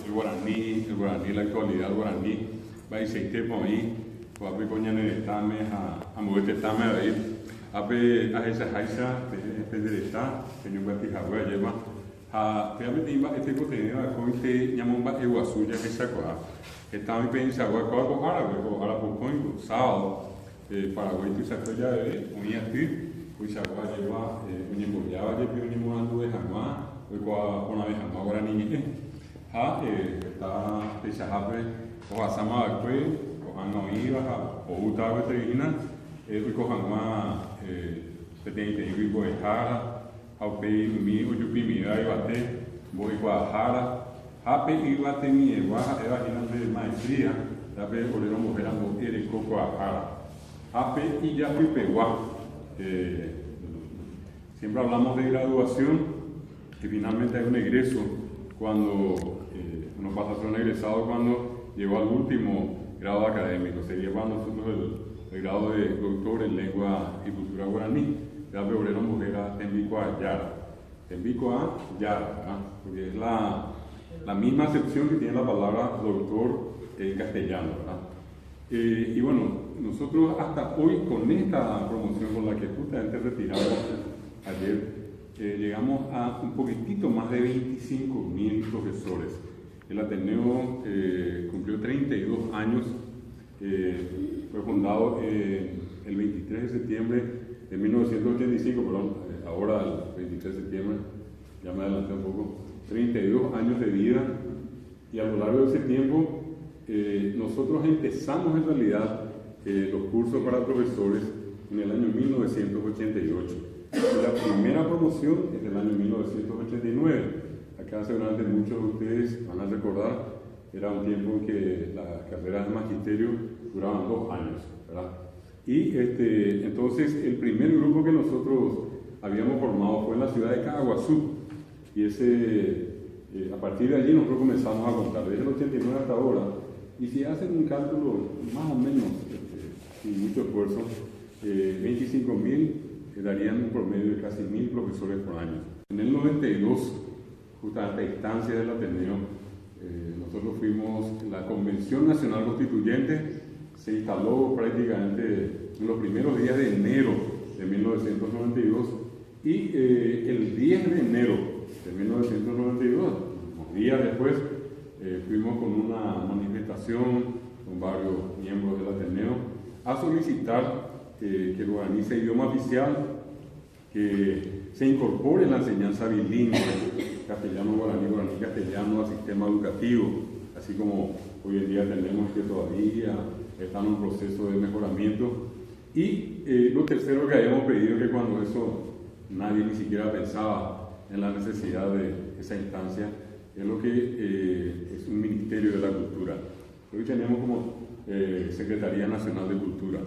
el guaraní, la actualidad del guaraní, va a ser por ahí, pues a coña tame a mover tame ahí, a esa haisa, de esta, que no va a fijar, voy a llevar, realmente iba este contenido a coite, llamamos Iguazú, ya que sacó, está muy pensado, con árabe, por coño, sábado, Paraguay, tu sacó ya, un día pues se va a llevar, un embollado, ya que un embollado de jamás, una vez jamás guaraní, está pechajape, o asama después, o hangoiva, o uta veterina, o jamás, se tiene que ir por jara, o pei mi, o yupi mi, ahí bate, voy a jara, hape y bate mi, era de maestría, la pe olero mujer ando ere coco a jara, hape y ya fui pegua. Siempre hablamos de graduación, que finalmente hay un egreso cuando uno pasa a ser un egresado cuando llegó al último grado académico, sería para nosotros el grado de doctor en lengua y cultura guaraní, la peorera mujer a Tembico a Yara, porque es la misma acepción que tiene la palabra doctor en castellano, ¿verdad? Y bueno, nosotros hasta hoy con esta promoción con la que justamente retiramos ayer, llegamos a un poquitito más de 25.000 profesores. El Ateneo cumplió 32 años, fue fundado el 23 de septiembre de 1985, perdón, ahora el 23 de septiembre, ya me adelanté un poco, 32 años de vida, y a lo largo de ese tiempo nosotros empezamos en realidad los cursos para profesores en el año 1988. La primera promoción es del año 1989. Acá seguramente muchos de ustedes van a recordar, era un tiempo en que las carreras de magisterio duraban 2 años, ¿verdad? Y entonces el primer grupo que nosotros habíamos formado fue en la ciudad de Caaguazú, y a partir de allí nosotros comenzamos a contar, desde el 89 hasta ahora, y si hacen un cálculo más o menos, sin mucho esfuerzo, 25.000 darían un promedio de casi 1.000 profesores por año. En el 92, justamente a instancia del Ateneo, nosotros fuimos, la Convención Nacional Constituyente se instaló prácticamente en los primeros días de enero de 1992, y el 10 de enero de 1992, unos días después, fuimos con una manifestación con varios miembros del Ateneo a solicitar que el guaraní sea idioma oficial, que se incorpore en la enseñanza bilingüe, castellano-guaraní, guaraní-castellano al sistema educativo, así como hoy en día tenemos que todavía está en un proceso de mejoramiento. Y lo tercero que habíamos pedido, que cuando eso nadie ni siquiera pensaba en la necesidad de esa instancia, es lo que es un Ministerio de la Cultura. Hoy tenemos como Secretaría Nacional de Cultura.